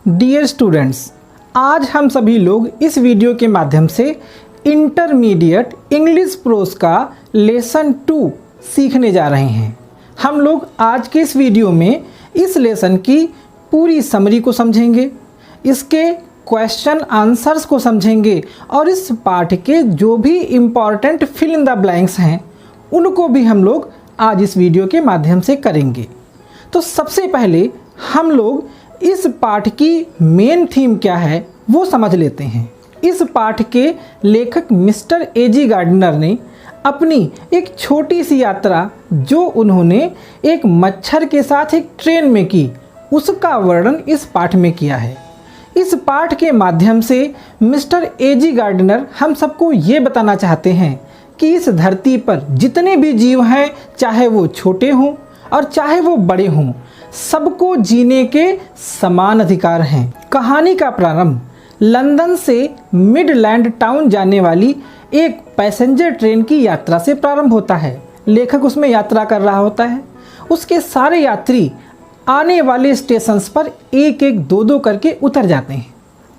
Dear students, आज हम सभी लोग इस वीडियो के माध्यम से इंटरमीडिएट इंग्लिश प्रोस का लेसन 2 सीखने जा रहे हैं। हम लोग आज के इस वीडियो में इस लेसन की पूरी समरी को समझेंगे, इसके क्वेश्चन आंसर्स को समझेंगे और इस पाठ के जो भी important fill in the blanks हैं उनको भी हम लोग आज इस वीडियो के माध्यम से करेंगे। तो सबसे पहले हम लोग इस पाठ की मेन थीम क्या है वो समझ लेते हैं। इस पाठ के लेखक मिस्टर एजी गार्डनर ने अपनी एक छोटी सी यात्रा जो उन्होंने एक मच्छर के साथ एक ट्रेन में की, उसका वर्णन इस पाठ में किया है। इस पाठ के माध्यम से मिस्टर एजी गार्डनर हम सबको ये बताना चाहते हैं कि इस धरती पर जितने भी जीव हैं, चाहे वो छोटे हों और चाहे वो बड़े हों, सबको जीने के समान अधिकार हैं। कहानी का प्रारंभ लंदन से मिडलैंड टाउन जाने वाली एक पैसेंजर ट्रेन की यात्रा से प्रारंभ होता है। लेखक उसमें यात्रा कर रहा होता है। उसके सारे यात्री आने वाले स्टेशंस पर एक एक दो दो करके उतर जाते हैं।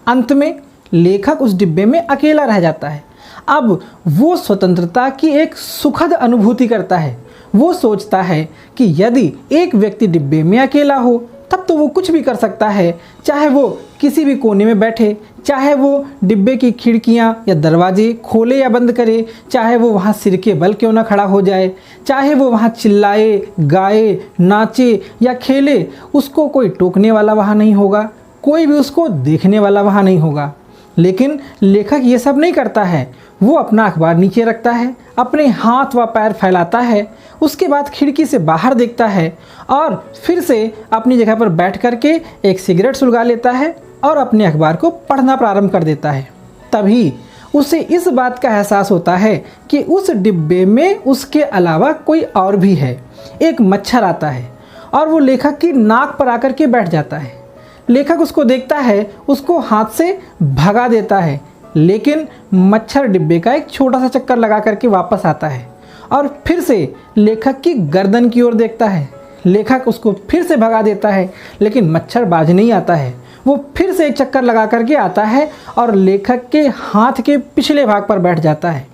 अंत में लेखक उस डिब्बे में अकेला रह जाता है। अब वो स्वतंत्रता की एक सुखद अनुभूति करता है। वो सोचता है कि यदि एक व्यक्ति डिब्बे में अकेला हो तब तो वो कुछ भी कर सकता है, चाहे वो किसी भी कोने में बैठे, चाहे वो डिब्बे की खिड़कियां या दरवाजे खोले या बंद करे, चाहे वो वहाँ सिर के बल क्यों ना खड़ा हो जाए, चाहे वो वहाँ चिल्लाए, गाए, नाचे या खेले, उसको कोई टोकने वाला वहाँ नहीं होगा, कोई भी उसको देखने वाला वहाँ नहीं होगा। लेकिन लेखक ये सब नहीं करता है। वो अपना अखबार नीचे रखता है, अपने हाथ व पैर फैलाता है, उसके बाद खिड़की से बाहर देखता है और फिर से अपनी जगह पर बैठ करके एक सिगरेट सुलगा लेता है और अपने अखबार को पढ़ना प्रारंभ कर देता है। तभी उसे इस बात का एहसास होता है कि उस डिब्बे में उसके अलावा कोई और भी है। एक मच्छर आता है और वो लेखक की नाक पर आकर के बैठ जाता है। लेखक उसको देखता है, उसको हाथ से भगा देता है, लेकिन मच्छर डिब्बे का एक छोटा सा चक्कर लगा करके वापस आता है और फिर से लेखक की गर्दन की ओर देखता है। लेखक उसको फिर से भगा देता है, लेकिन मच्छर बाज नहीं आता है। वो फिर से एक चक्कर लगा करके आता है और लेखक के हाथ के पिछले भाग पर बैठ जाता है।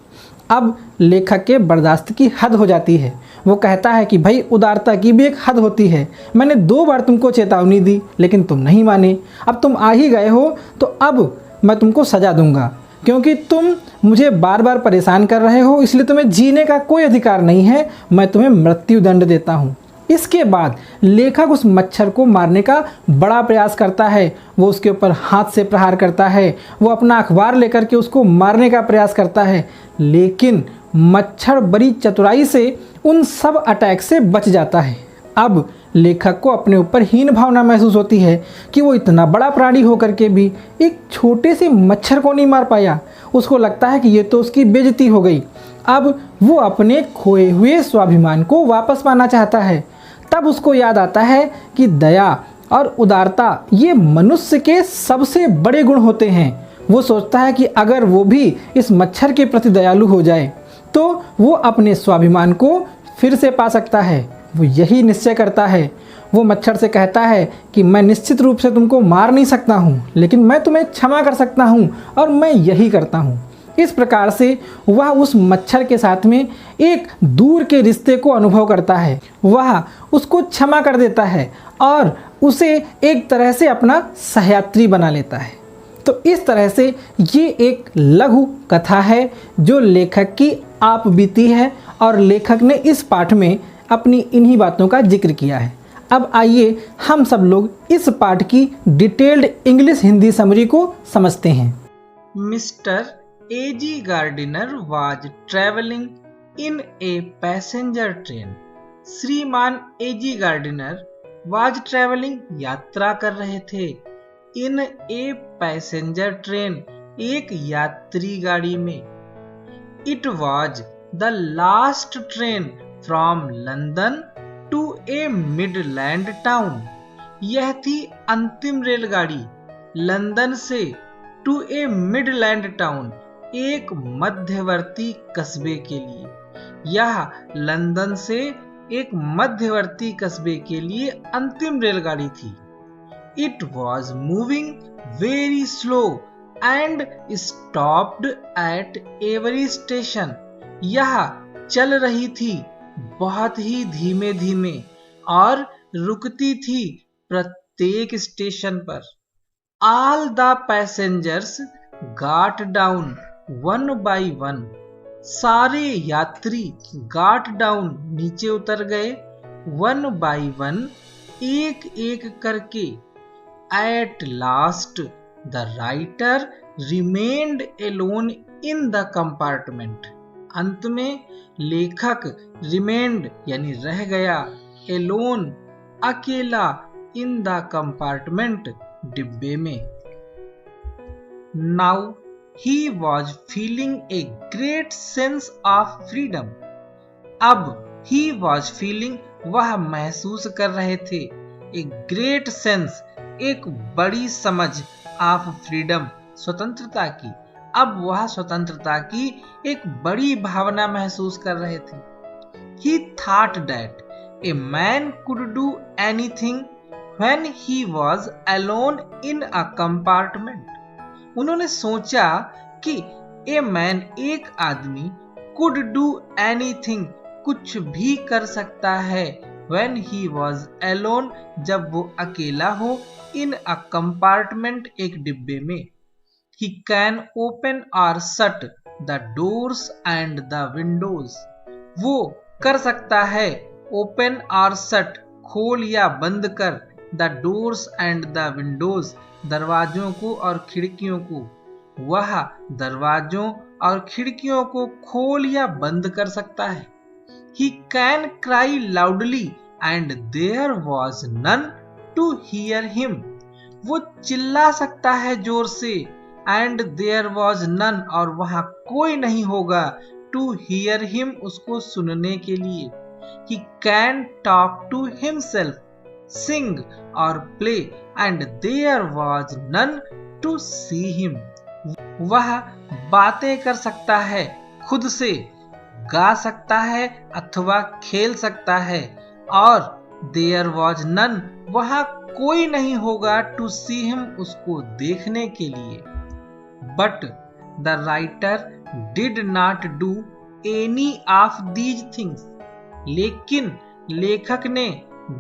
अब लेखक के बर्दाश्त की हद हो जाती है। वो कहता है कि भाई, उदारता की भी एक हद होती है। मैंने 2 बार तुमको चेतावनी दी लेकिन तुम नहीं माने। अब तुम आ ही गए हो तो अब मैं तुमको सज़ा दूंगा, क्योंकि तुम मुझे बार बार परेशान कर रहे हो, इसलिए तुम्हें जीने का कोई अधिकार नहीं है। मैं तुम्हें मृत्यु दंड देता हूँ। इसके बाद लेखक उस मच्छर को मारने का बड़ा प्रयास करता है। वो उसके ऊपर हाथ से प्रहार करता है, वो अपना अखबार लेकर के उसको मारने का प्रयास करता है, लेकिन मच्छर बड़ी चतुराई से उन सब अटैक से बच जाता है। अब लेखक को अपने ऊपर हीन भावना महसूस होती है कि वो इतना बड़ा प्राणी होकर के भी एक छोटे से मच्छर को नहीं मार पाया। उसको लगता है कि ये तो उसकी बेइज्जती हो गई। अब वो अपने खोए हुए स्वाभिमान को वापस पाना चाहता है। तब उसको याद आता है कि दया और उदारता ये मनुष्य के सबसे बड़े गुण होते हैं। वो सोचता है कि अगर वो भी इस मच्छर के प्रति दयालु हो जाए तो वो अपने स्वाभिमान को फिर से पा सकता है। वो यही निश्चय करता है। वो मच्छर से कहता है कि मैं निश्चित रूप से तुमको मार नहीं सकता हूँ, लेकिन मैं तुम्हें क्षमा कर सकता हूँ और मैं यही करता हूँ। इस प्रकार से वह उस मच्छर के साथ में एक दूर के रिश्ते को अनुभव करता है। वह उसको क्षमा कर देता है और उसे एक तरह से अपना सहयात्री बना लेता है। तो इस तरह से ये एक लघु कथा है जो लेखक की आप बीती है और लेखक ने इस पाठ में अपनी इन्हीं बातों का जिक्र किया है। अब आइए हम सब लोग इस पाठ की डिटेल्ड इंग्लिश हिंदी समरी को समझते हैं। Mister A G Gardner was travelling in a passenger train. श्रीमान एजी गार्डनर वाज ट्रेवलिंग यात्रा कर रहे थे। इन ए पैसेंजर ट्रेन एक यात्री गाड़ी में। It was the last train from London to a Midland town. यह थी अंतिम रेलगाड़ी लंदन से टू ए मिडलैंड टाउन, एक मध्यवर्ती कस्बे के लिए। यह लंदन से एक मध्यवर्ती कस्बे के लिए अंतिम रेलगाड़ी थी। It was moving very slow and stopped at every station. यह चल रही थी बहुत ही धीमे धीमे और रुकती थी प्रत्येक स्टेशन पर. All the passengers got down one by one. सारे यात्री got down नीचे उतर गए one by one एक एक करके. At last the writer remained alone in the compartment. अंत में लेखक remained यानी रह गया alone अकेला in the compartment डिब्बे में. Now he was feeling a great sense of freedom. अब he was feeling वह महसूस कर रहे थे a great sense एक बड़ी समझ of freedom स्वतंत्रता की. अब वह स्वतंत्रता की एक बड़ी भावना महसूस कर रहे थे. He thought that a man could do anything when he was alone in a compartment. उन्होंने सोचा कि a man एक आदमी could do anything कुछ भी कर सकता है when he was alone जब वो अकेला हो in a compartment एक डिब्बे में. He can open or shut the doors and the windows. वो कर सकता है open or shut खोल या बंद कर the doors and the windows दरवाजों को और खिड़कियों को. वह दरवाजों और खिड़कियों को खोल या बंद कर सकता है. He can cry loudly and there was none to hear him. वो चिल्ला सकता है जोर से and there was none और वहां कोई नहीं होगा to hear him उसको सुनने के लिए. He can talk to himself, sing or play and there was none to see him. वह बातें कर सकता है खुद से, गा सकता है अथवा खेल सकता है और there was none वहां कोई नहीं होगा to see him उसको देखने के लिए. But the writer did not do any of these things. लेकिन लेखक ने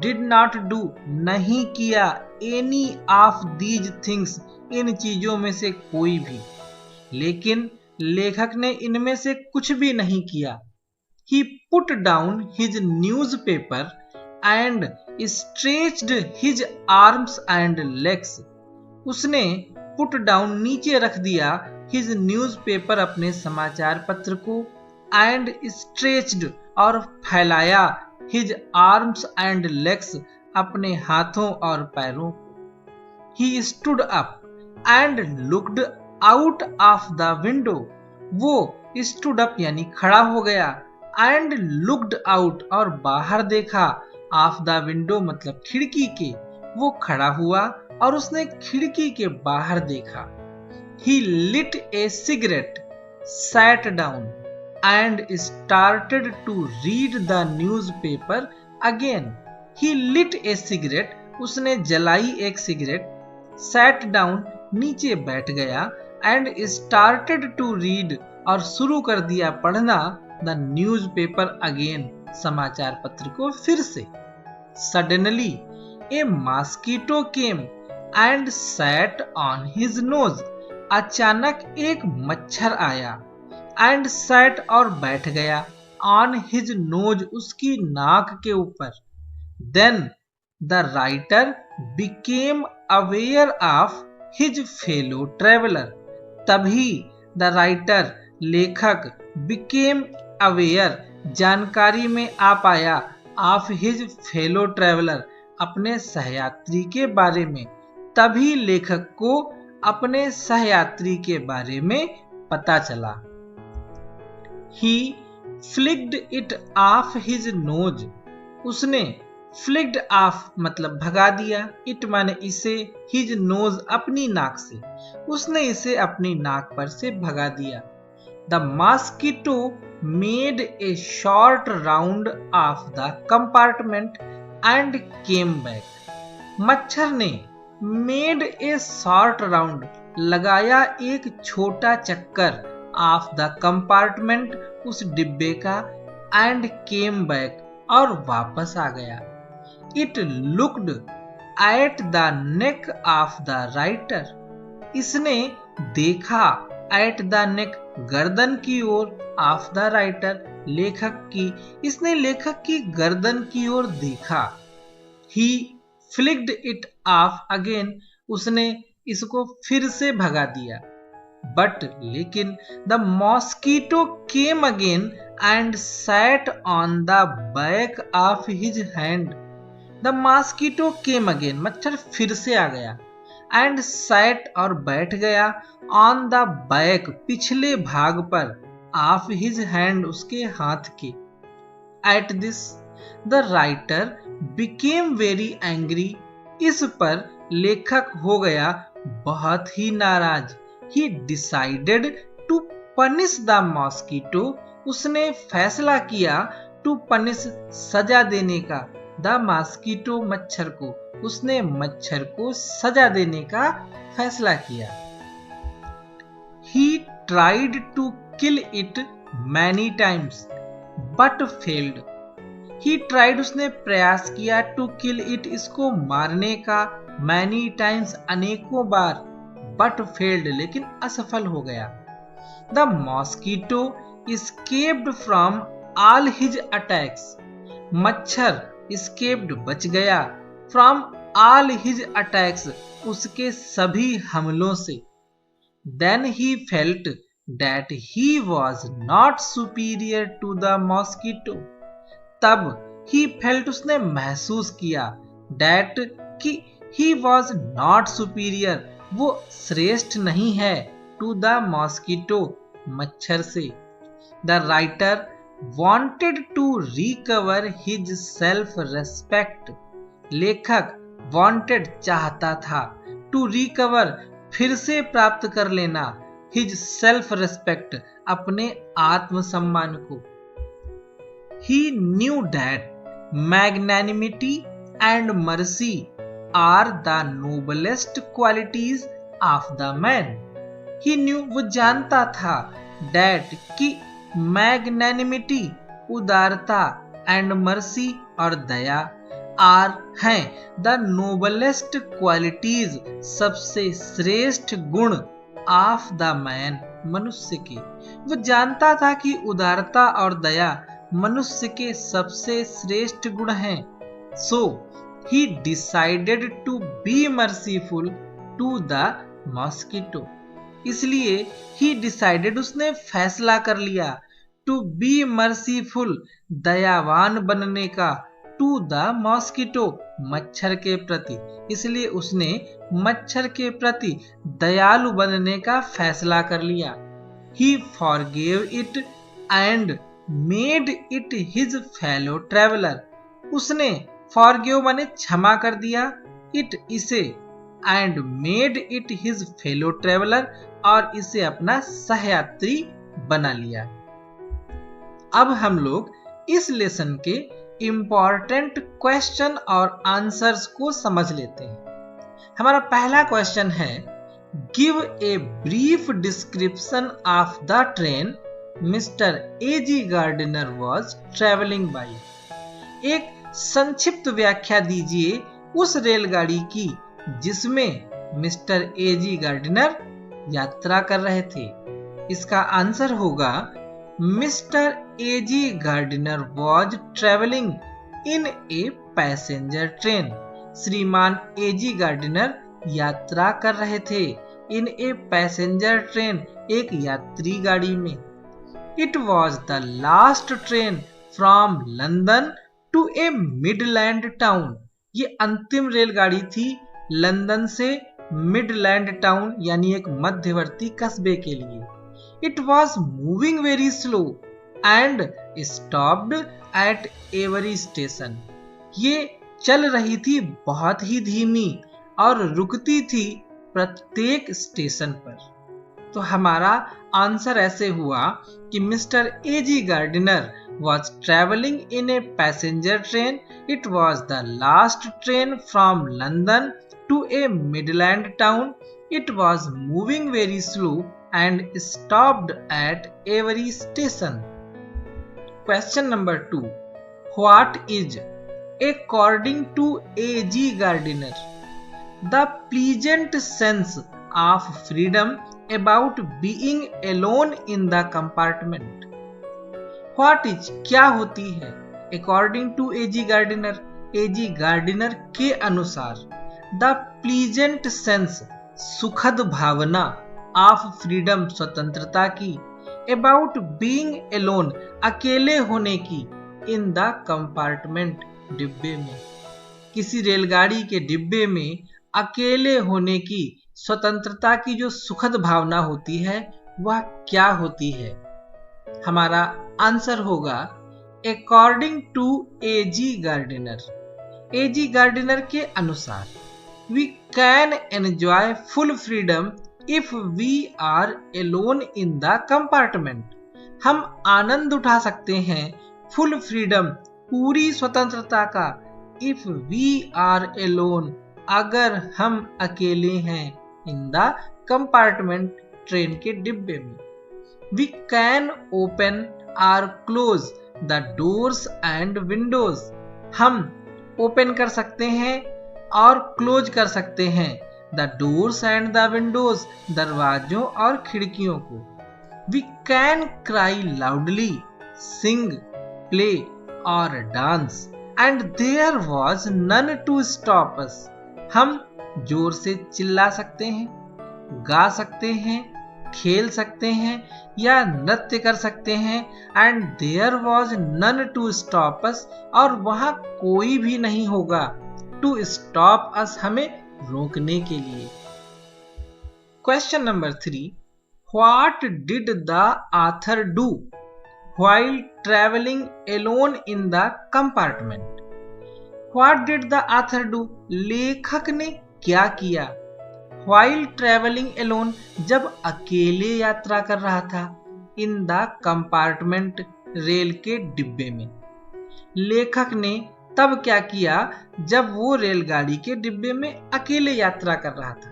did not do नहीं किया any of these things इन चीजों में से कोई भी. लेकिन लेखक ने इनमें से कुछ भी नहीं किया. He put down his newspaper and stretched his arms and legs. उसने put down नीचे रख दिया his newspaper अपने समाचार पत्र को and stretched और फैलाया his arms and legs अपने हाथों और पैरों को. He stood up and looked out of the window. वो stood up यानी खड़ा हो गया and looked out और बाहर देखा of the window मतलब खिड़की के. वो खड़ा हुआ और उसने खिड़की के बाहर देखा. He lit a cigarette, sat down and started to read the newspaper again. He lit a cigarette, उसने जलाई एक सिगरेट, sat down नीचे बैठ गया and started to read और शुरू कर दिया पढ़ना the newspaper again समाचार पत्र को फिर से. Suddenly a mosquito came and sat on his nose. अचानक एक मच्छर आया and sat और बैठ गया on his nose उसकी नाक के ऊपर. Then the writer became aware of his fellow traveler. तभी the writer लेखक became aware जानकारी में आ पाया of his fellow traveler अपने सहयात्री के बारे में. तभी लेखक को अपने सहयात्री के बारे में पता चला. He flicked it off his nose. उसने flicked off मतलब भगा दिया, it माने इसे, his nose अपनी नाक से. उसने इसे अपनी नाक पर से भगा दिया. The mosquito made a short round of the compartment and came back. मच्छर ने मेड ए शॉर्ट राउंड, लगाया एक छोटा चक्कर, ऑफ द कंपार्टमेंट, उस डिब्बे का, एंड केम बैक, और वापस आ गया। It looked at the neck of the writer, इसने देखा, एट द नेक, गर्दन की ओर, ऑफ द राइटर, लेखक की, इसने लेखक की गर्दन की ओर देखा। ही फ्लिक्ड इट ऑफ अगेन, उसने इसको फिर से भगा दिया। बट लेकिन the mosquito came again and sat on the back of his hand, the mosquito came again, मच्छर फिर से आ गया, एंड सैट, और बैठ गया, ऑन द बैक, पिछले भाग पर, ऑफ हिज हैंड, उसके हाथ के। At this the writer became very angry, इस पर लेखक हो गया बहुत ही नाराज। He decided to punish the mosquito, उसने फैसला किया, टू पनिश, सजा देने का, द मॉस्किटो, मच्छर को, उसने मच्छर को सजा देने का फैसला किया। He tried to kill it many times, but failed. He tried, उसने प्रयास किया, to kill it, इसको मारने का, many times, अनेकों बार, but failed, लेकिन असफल हो गया। The mosquito escaped from all his attacks. मच्छर escaped, बच गया, from all his attacks, उसके सभी हमलों से। Then he felt that he was not superior to the mosquito. तब he felt, उसने महसूस किया, that कि he was not superior, वो श्रेष्ठ नहीं है, to the mosquito, मच्छर से। The writer wanted to recover his self-respect. लेखक wanted, चाहता था, to recover, फिर से प्राप्त कर लेना, हिज सेल्फ रेस्पेक्ट, अपने आत्मसम्मान को। He knew that magnanimity and mercy are the noblest qualities of the man. He knew, वो जानता था, दैट कि मैग्नानिमिटी, उदारता, एंड मर्सी, और दया, आर, हैं, द नोबलेस्ट क्वालिटीज, सबसे श्रेष्ठ गुण, ऑफ द मैन, मनुष्य के। वो जानता था कि उदारता और दया मनुष्य के सबसे श्रेष्ठ गुण हैं। So he decided to be merciful to the mosquito, इसलिए ही डिसाइडेड, उसने फैसला कर लिया, टू बी मर्सीफुल, दयावान बनने का, टू द मॉस्किटो, मच्छर के प्रति, इसलिए उसने मच्छर के प्रति दयालु बनने का फैसला कर लिया। He forgave it and made it his fellow traveller, उसने फॉरगिव माने क्षमा कर दिया, इट, इसे, and made it his fellow traveller, और इसे अपना सहयात्री बना लिया। अब हम लोग इस लेसन के इंपॉर्टेंट क्वेश्चन और आंसर्स को समझ लेते हैं। हमारा पहला क्वेश्चन है, give a brief description of the train mister AG. Gardiner was travelling by. एक संक्षिप्त व्याख्या दीजिए उस रेलगाड़ी की जिसमें मिस्टर ए.जी. गार्डिनर यात्रा कर रहे थे। इसका आंसर होगा, mister AG. Gardiner was travelling in a passenger train. श्रीमान ए.जी. गार्डिनर यात्रा कर रहे थे, इन ए पैसेंजर ट्रेन, एक यात्री गाड़ी में। It was the last train from London to a Midland town. ये अंतिम रेलगाड़ी थी लंदन से मिडलैंड टाउन यानी एक मध्यवर्ती कस्बे के लिए। It was moving very slow and stopped at every station. ये चल रही थी बहुत ही धीमी और रुकती थी प्रत्येक स्टेशन पर। तो हमारा आंसर ऐसे हुआ कि mister AG. Gardiner was traveling in a passenger train. It was the last train from London to a midland town. It was moving very slow and stopped at every station. Question number 2. What is, according to A.G. Gardiner, the pleasant sense of freedom about being alone in the compartment? What is, क्या होती है, according to A.G. Gardiner, A.G. Gardiner के अनुसार, the pleasant sense, सुखद भावना, of freedom, स्वतंत्रता की, about being alone, अकेले होने की, in the compartment, डिब्बे में, किसी रेलगाड़ी के डिब्बे में अकेले होने की स्वतंत्रता की जो सुखद भावना होती है वह क्या होती है? हमारा आंसर होगा according to A.G. Gardiner, A.G. Gardiner के अनुसार, we can enjoy full freedom if we are alone in the compartment. हम आनंद उठा सकते हैं फुल फ्रीडम, पूरी स्वतंत्रता का, इफ वी आर एलोन, अगर हम अकेले हैं, इन द कंपार्टमेंट, ट्रेन के डिब्बे में. We can open or close the doors and windows. हम ओपन कर सकते हैं और क्लोज कर सकते हैं the doors and the windows, दरवाजों और खिड़कियों को. We can cry loudly, sing, play और dance and there was none to stop us. हम जोर से चिल्ला सकते हैं, गा सकते हैं, खेल सकते हैं या नृत्य कर सकते हैं, and there was none to stop us, और वहां कोई भी नहीं होगा टू स्टॉप अस, हमें रोकने के लिए. Question number 3. What did the author do while travelling Elon in the compartment? What did the author do, लेखक ने क्या किया, व्हाइल ट्रेवलिंग एलोन, जब अकेले यात्रा कर रहा था, इन द कंपार्टमेंट, रेल के डिब्बे में. लेखक ने तब क्या किया जब वो रेलगाड़ी के डिब्बे में अकेले यात्रा कर रहा था?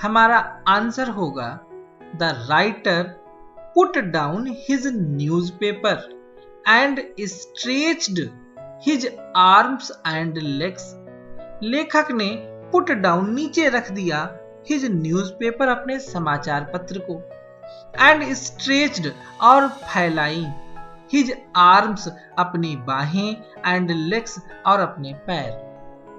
हमारा आंसर होगा the writer put down his newspaper and stretched his arms and legs. लेखक ने पुट डाउन, नीचे रख दिया, हिज न्यूज़पेपर, अपने समाचार पत्र को, एंड स्ट्रेच्ड, और फैलाई, हिज आर्म्स, अपनी बाहें, एंड लेग्स, और अपने पैर.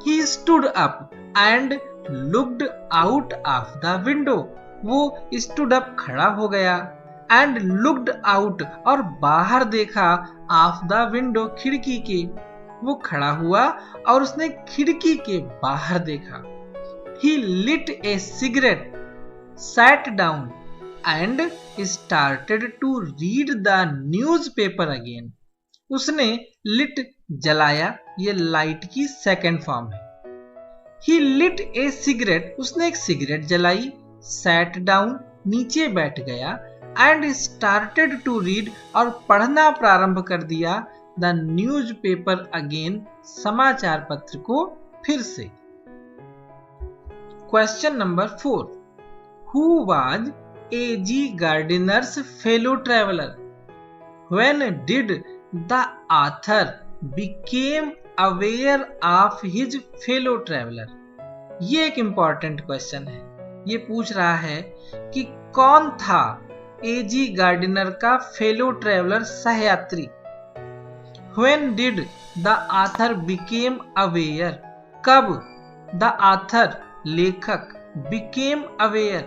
He stood up and looked out of the window. वो स्टूड अप, खड़ा हो गया, एंड लुक्ड आउट, और बाहर देखा, ऑफ द विंडो, खिड़की के. वो खड़ा हुआ और उसने खिड़की के बाहर देखा. He lit a cigarette, sat down and started to read the newspaper again. उसने लिट, जलाया, ये लाइट की सेकेंड फॉर्म है. ही लिट ए सिगरेट, उसने एक सिगरेट जलाई, सैट डाउन, नीचे बैठ गया, एंड स्टार्टेड टू रीड, और पढ़ना प्रारंभ कर दिया, द न्यूज़पेपर अगेन, समाचार पत्र को फिर से. Question number 4. Who was A.G. Gardiner's fellow traveler? When did the author became aware of his fellow traveler? ये एक इंपॉर्टेंट क्वेश्चन है. ये पूछ रहा है कि कौन था A.G. गार्डिनर का फेलो ट्रेवलर, सहयात्री. When did the author became aware? कब the author, लेखक, became aware,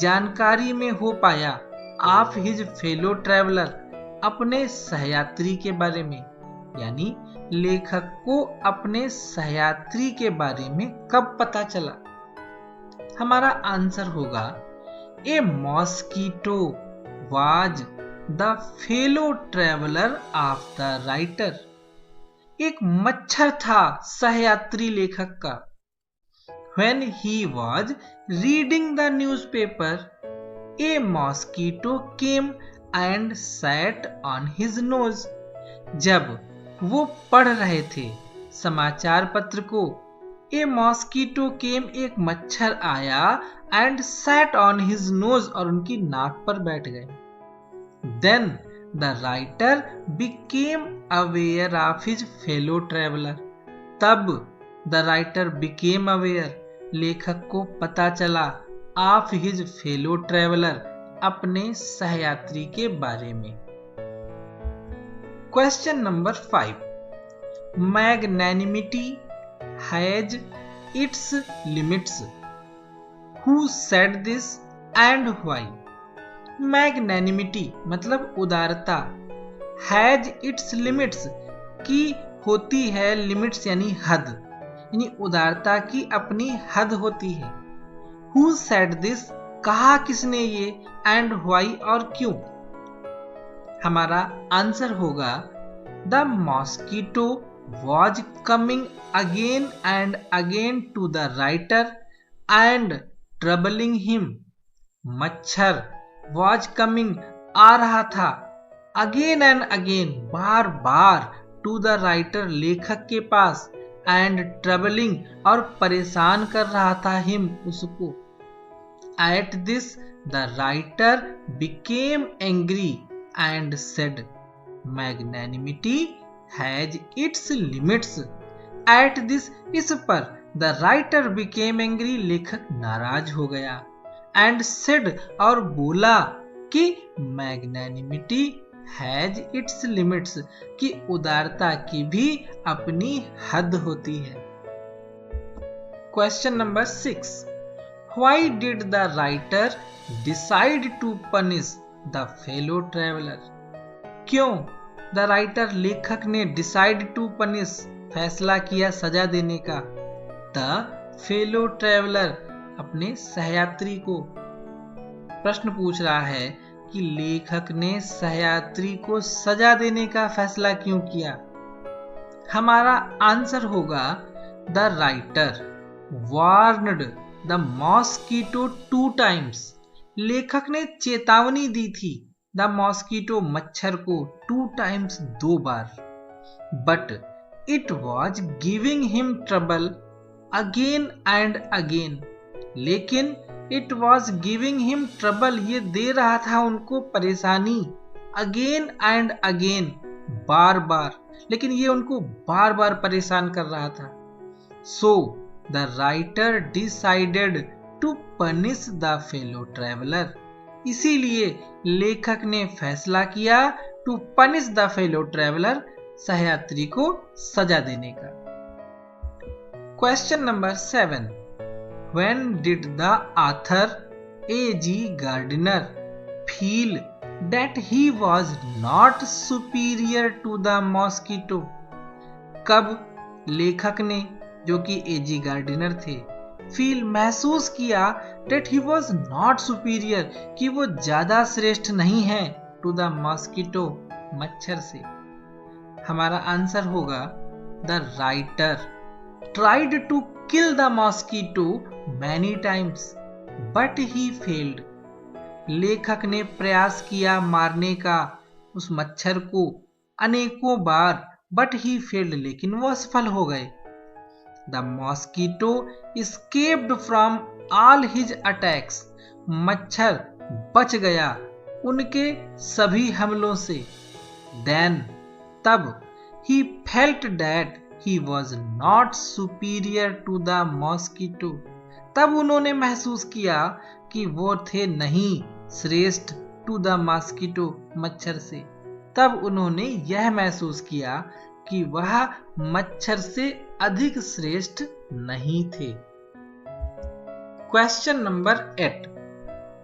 जानकारी में हो पाया, of his fellow traveler, अपने सहयात्री के बारे में. यानी लेखक को अपने सहयात्री के बारे में कब पता चला? हमारा आंसर होगा a mosquito was the fellow traveller of the writer. एक मच्छर था सहयात्री लेखक का. When he was reading the newspaper, a mosquito came and sat on his nose. जब वो पढ़ रहे थे समाचार पत्र को, ए मॉस्किटो केम, एक मच्छर आया, and sat on his nose, और उनकी नाक पर बैठ गए। Then the writer became aware of his fellow traveller, then the writer became aware, लेखक को पता चला, ऑफ हिज फेलो ट्रेवलर, अपने सहयात्री के बारे में। Question number 5, magnanimity has its limits, who said this and why. Magnanimity मतलब उदारता, हैज इट्स लिमिट्स की होती है लिमिट्स यानी हद, यानी उदारता की अपनी हद होती है। हु सेड दिस कहा किसने ये, एंड व्हाई और क्यों। हमारा आंसर होगा the mosquito was coming again and again to the writer and troubling him. मच्छर was coming आ रहा था, again and again bar bar, to the writer लेखक के पास, and troubling और परेशान कर रहा था him उसको। At this the writer became angry and said, magnanimity has its limits. At this इस पर, द राइटर बिकेम एंग्री लेखक नाराज हो गया, एंड सेड और बोला कि मैग्नैनिमिटी हैज इट्स लिमिट्स की उदारता की भी अपनी हद होती है। Question number 6, why did the writer decide to punish the fellow traveller. क्यों द राइटर लेखक ने डिसाइड टू पनिश फैसला किया सजा देने का, द फेलो ट्रेवलर अपने सहयात्री को। प्रश्न पूछ रहा है कि लेखक ने सहयात्री को सजा देने का फैसला क्यों किया। हमारा आंसर होगा the writer warned the mosquito 2 times. लेखक ने चेतावनी दी थी द मॉस्किटो मच्छर को 2 टाइम्स 2 बार, but it was giving him trouble again and again. लेकिन it was giving him trouble ये दे रहा था उनको परेशानी, अगेन एंड अगेन बार बार, लेकिन ये उनको बार बार परेशान कर रहा था। So the writer decided to punish the fellow traveller, इसीलिए लेखक ने फैसला किया to punish the fellow traveller, सहयात्री को सजा देने का। Question number 7, when did the author A G. Gardiner feel that he was not superior to the mosquito. कब लेखक ने, जो कि ए.जी. गार्डिनर थे, फील महसूस किया that he was not superior कि वो ज्यादा श्रेष्ठ नहीं है टू द मॉस्किटो मच्छर से। हमारा आंसर होगा the writer tried to kill the mosquito many times but he failed. लेखक ने प्रयास किया मारने का उस मच्छर को अनेकों बार, बट ही फेल्ड लेकिन वो असफल हो गए। The mosquito escaped from all his attacks. मच्छर बच गया उनके सभी हमलों से। Then तब he felt that he was not superior to the mosquito. तब उन्होंने महसूस किया कि वो थे नहीं श्रेष्ठ to the mosquito मच्छर से। तब उन्होंने यह महसूस किया कि वह मच्छर से अधिक श्रेष्ठ नहीं थे। Question number 8,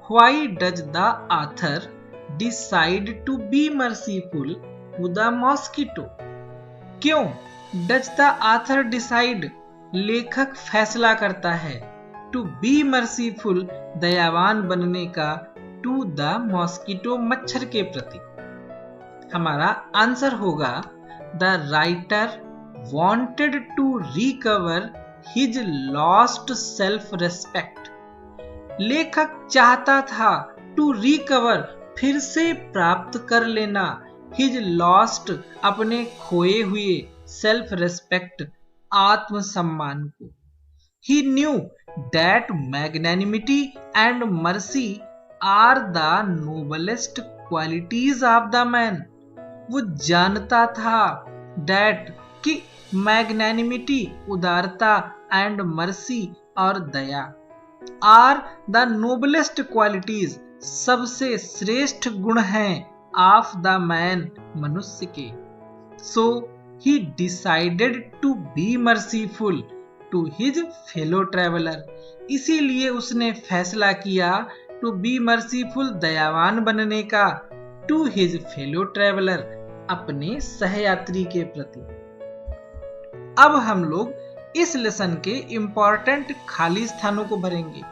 why does the author decide to be merciful to the mosquito. क्यों डज द ऑथर डिसाइड लेखक फैसला करता है टू बी मर्सीफुल दयावान बनने का टू द मॉस्किटो मच्छर के प्रति। हमारा आंसर होगा the writer wanted to recover his lost self respect. लेखक चाहता था to recover फिर से प्राप्त कर लेना his lost अपने खोए हुए self respect आत्मसम्मान को। He knew that magnanimity and mercy are the noblest qualities of the man. वो जानता था that कि magnanimity उदारता and mercy और दया are the noblest qualities सबसे श्रेष्ठ गुण हैं of the man मनुष्य के. So he decided to be merciful to his fellow traveler. इसीलिए उसने फैसला किया to be merciful दयावान बनने का to his fellow traveler अपने सहयात्री के प्रति. अब हम लोग इस लेसन के इंपॉर्टेंट खाली स्थानों को भरेंगे.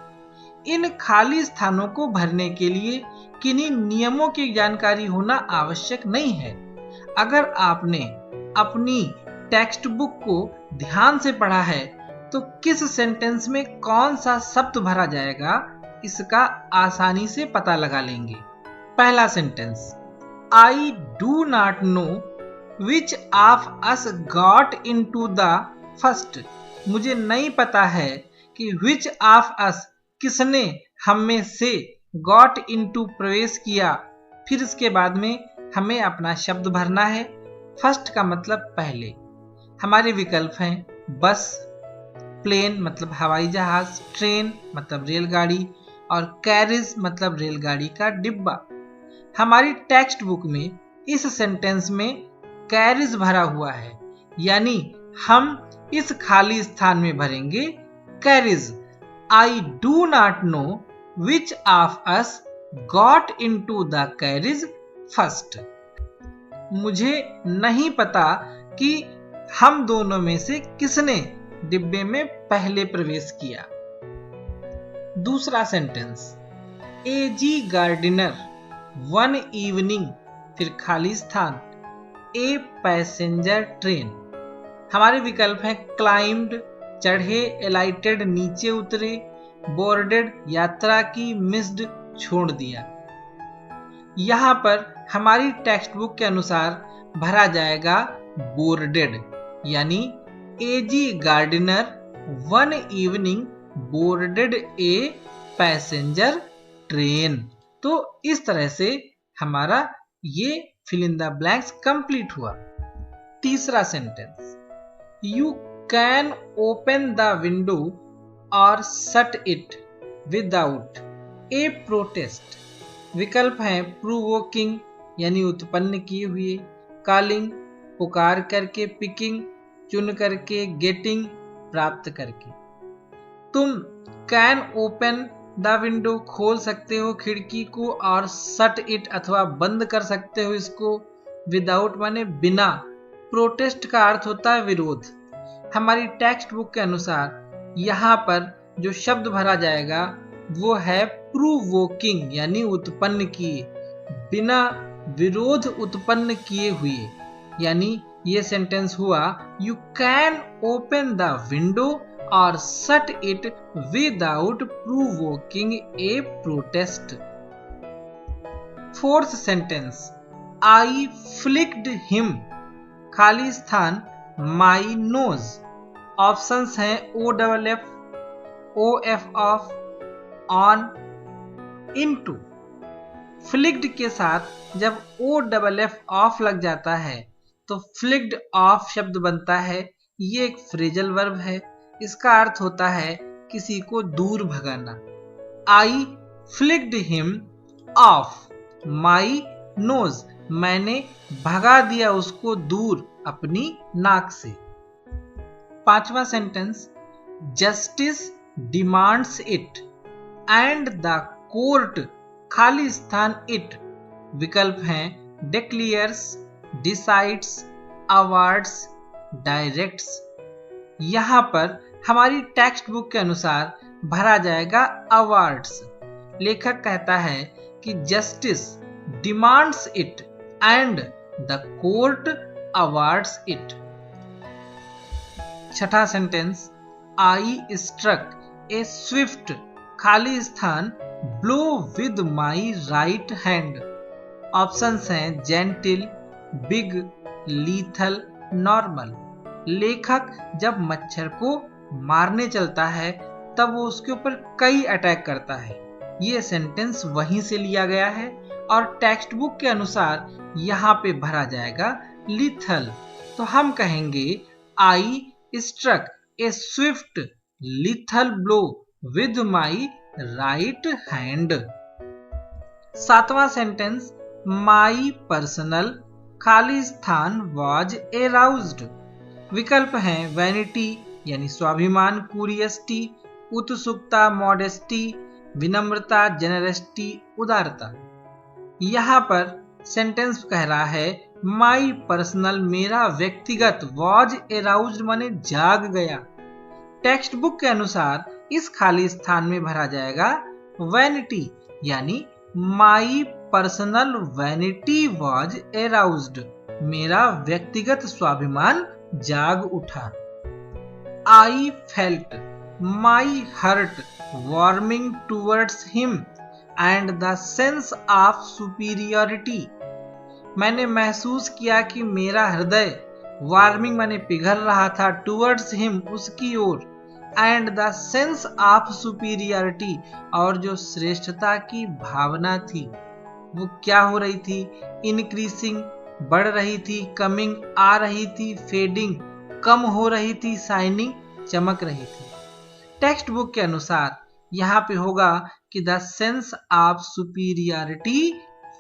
इन खाली स्थानों को भरने के लिए किन्हीं नियमों की जानकारी होना आवश्यक नहीं है. अगर आपने अपनी टेक्स्ट बुक को ध्यान से पढ़ा है तो किस सेंटेंस में कौन सा शब्द भरा जाएगा इसका आसानी से पता लगा लेंगे. पहला sentence, I do not know which of us got into the first. मुझे नहीं पता है कि विच ऑफ अस किसने हम में से गॉट इनटू प्रवेश किया. फिर इसके बाद में हमें अपना शब्द भरना है. फर्स्ट का मतलब पहले. हमारे विकल्प हैं बस, प्लेन मतलब हवाई जहाज, ट्रेन मतलब रेलगाड़ी और कैरिज मतलब रेलगाड़ी का डिब्बा. हमारी टेक्स्ट बुक में इस सेंटेंस में कैरिज भरा हुआ है, यानी हम इस खाली स्थान में भरेंगे carriage. I do not know which of us got into the carriage first. मुझे नहीं पता कि हम दोनों में से किसने डिब्बे में पहले प्रवेश किया. दूसरा सेंटेंस, एजी गार्डिनर वन इवनिंग, फिर खाली स्थान, ए पैसेंजर ट्रेन. हमारे विकल्प हैं क्लाइम्ड चढ़े, एलाइटेड नीचे उतरे, बोर्डेड यात्रा की, मिस्ड छोड़ दिया. यहां पर हमारी टेक्स्ट बुक के अनुसार भरा जाएगा बोर्डेड, यानी A G Gardiner one evening boarded a passenger train. तो इस तरह से हमारा ये fill in the blanks complete हुआ. तीसरा sentence, you can open the window और shut it without a protest. विकल्प हैं प्रोवोकिंग यानी उत्पन्न किए हुए, कॉलिंग पुकार करके, पिकिंग चुन करके, गेटिंग प्राप्त करके. तुम कैन ओपन द विंडो खोल सकते हो खिड़की को, और शट इट अथवा बंद कर सकते हो इसको. विदाउट माने बिना, प्रोटेस्ट का अर्थ होता है विरोध. हमारी टेक्स्ट बुक के अनुसार यहाँ पर जो शब्द भरा जाएगा वो है प्रोवोकिंग, यानी उत्पन्न किए, बिना विरोध उत्पन्न किए हुए. यानी ये सेंटेंस हुआ you can open the window और shut it without provoking a protest. Fourth sentence, I flicked him, खाली स्थान, माई नोज. ऑप्शंस हैं O double F, O F off, on, into. Flicked के साथ जब ओ डबल एफ ऑफ लग जाता है तो फ्लिक्ड ऑफ शब्द बनता है. ये एक फ्रेजल वर्ब है. इसका अर्थ होता है किसी को दूर भगाना. I flicked him off my nose, मैंने भगा दिया उसको दूर अपनी नाक से. पांचवा sentence, justice demands it and the court, खाली स्थान इट. विकल्प हैं डिक्लेयर्स, डिसाइड्स, अवार्ड्स, डायरेक्ट्स. यहां पर हमारी टेक्स्ट बुक के अनुसार भरा जाएगा अवार्ड्स. लेखक कहता है कि justice demands it and the court awards it. छठा sentence, I struck a swift, खाली स्थान, blow with my right hand. Options हैं जेंटिल, बिग, लीथल, नॉर्मल. लेखक जब मच्छर को मारने चलता है तब वो उसके ऊपर कई अटैक करता है। ये सेंटेंस वहीं से लिया गया है और टेक्स्ट बुक के अनुसार यहाँ पे भरा जाएगा लिथल। तो हम कहेंगे I struck a swift lethal blow with my right hand. सातवां सेंटेंस, माई पर्सनल खाली स्थान वॉज एराउज्ड। विकल्प हैं वैनिटी यानी स्वाभिमान, क्यूरियसिटी, उत्सुकता, मॉडेस्टी, विनम्रता, जेनरसिटी, उदारता। यहाँ पर सेंटेंस कह रहा है माई पर्सनल मेरा व्यक्तिगत, वॉज एराउज्ड माने जाग गया। टेक्स्ट बुक के अनुसार इस खाली स्थान में भरा जाएगा वैनिटी यानी माई पर्सनल वैनिटी वॉज एराउज्ड, मेरा व्यक्तिगत स्वाभिमान जाग उठा। I felt my hurt warming towards him and the sense of superiority. मैंने महसूस किया कि मेरा हृदय, वार्मिंग माने पिघल रहा था, टूवर्ड्स हिम उसकी ओर, and the sense of superiority और जो श्रेष्ठता की भावना थी वो क्या हो रही थी, इंक्रीसिंग बढ़ रही थी, कमिंग आ रही थी, फेडिंग कम हो रही थी, शाइनिंग चमक रही थी। टेक्स्ट बुक के अनुसार यहाँ पे होगा कि the sense of superiority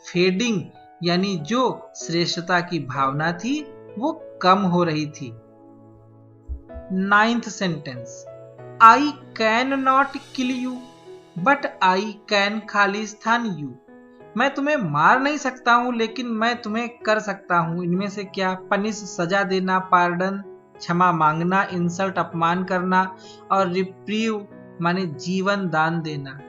fading यानी जो श्रेष्ठता की भावना थी वो कम हो रही थी। Ninth sentence, I can not kill you but I can खाली स्थान यू। मैं तुम्हें मार नहीं सकता हूं लेकिन मैं तुम्हें कर सकता हूं। इनमें से क्या, पनिश सजा देना, पार्डन क्षमा मांगना, इंसल्ट अपमान करना और रिप्रीव माने जीवन दान देना।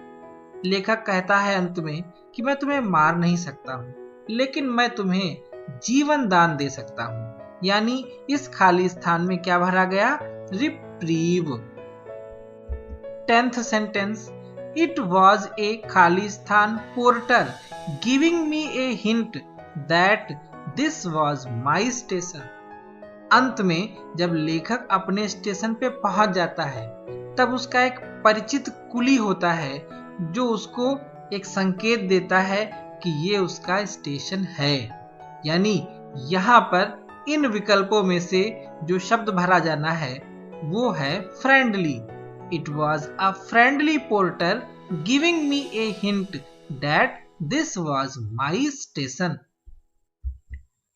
लेखक कहता है अंत में कि मैं तुम्हें मार नहीं सकता हूं लेकिन मैं तुम्हें जीवन दान दे सकता हूं, यानी इस खाली स्थान में क्या भरा गया, reprieve. 10th sentence, it was a खाली स्थान porter giving me a hint that this was my station. अंत में जब लेखक अपने स्टेशन पे पहुंच जाता है तब उसका एक परिचित कुली होता है जो उसको एक संकेत देता है कि ये उसका स्टेशन है। यानी यहाँ पर इन विकल्पों में से जो शब्द भरा जाना है वो है friendly. It was a friendly porter giving me a hint that this was my station.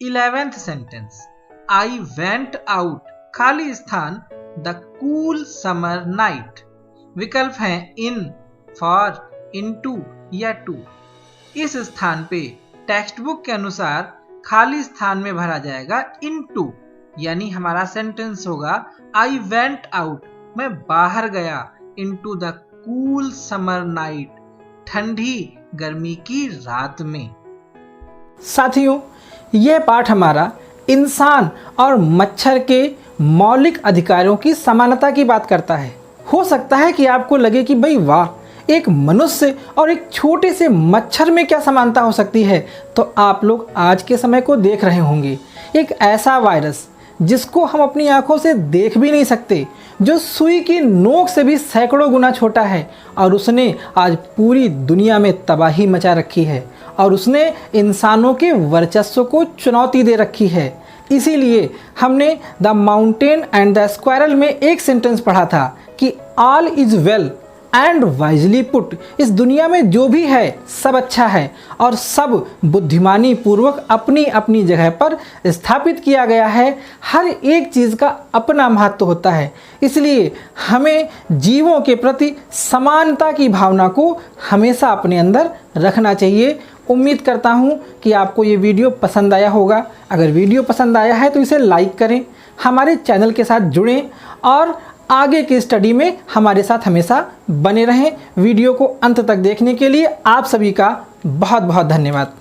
11th sentence, I went out खाली स्थान द कूल समर नाइट। विकल्प हैं इन, फॉर, इनटू या टू। इस स्थान पे टेक्स्ट बुक के अनुसार खाली स्थान में भरा जाएगा इनटू, यानी हमारा सेंटेंस होगा आई वेंट आउट मैं बाहर गया, into the cool summer night ठंडी गर्मी की रात में। साथियों, यह पाठ हमारा इंसान और मच्छर के मौलिक अधिकारों की समानता की बात करता है। हो सकता है कि आपको लगे कि भाई वाह, एक मनुष्य और एक छोटे से मच्छर में क्या समानता हो सकती है। तो आप लोग आज के समय को देख रहे होंगे, एक ऐसा वायरस जिसको हम अपनी आंखों से देख भी नहीं सकते, जो सुई की नोक से भी सैकड़ों गुना छोटा है, और उसने आज पूरी दुनिया में तबाही मचा रखी है और उसने इंसानों के वर्चस्व को चुनौती दे रखी है। इसीलिए हमने the mountain and the squirrel में एक सेंटेंस पढ़ा था कि all is well and wisely put. इस दुनिया में जो भी है सब अच्छा है और सब बुद्धिमानी पूर्वक अपनी अपनी जगह पर स्थापित किया गया है। हर एक चीज़ का अपना महत्व होता है, इसलिए हमें जीवों के प्रति समानता की भावना को हमेशा अपने अंदर रखना चाहिए। उम्मीद करता हूँ कि आपको ये वीडियो पसंद आया होगा। अगर वीडियो पसंद आया है तो इसे लाइक करें, हमारे चैनल के साथ जुड़ें और आगे की स्टडी में हमारे साथ हमेशा बने रहें। वीडियो को अंत तक देखने के लिए आप सभी का बहुत बहुत धन्यवाद।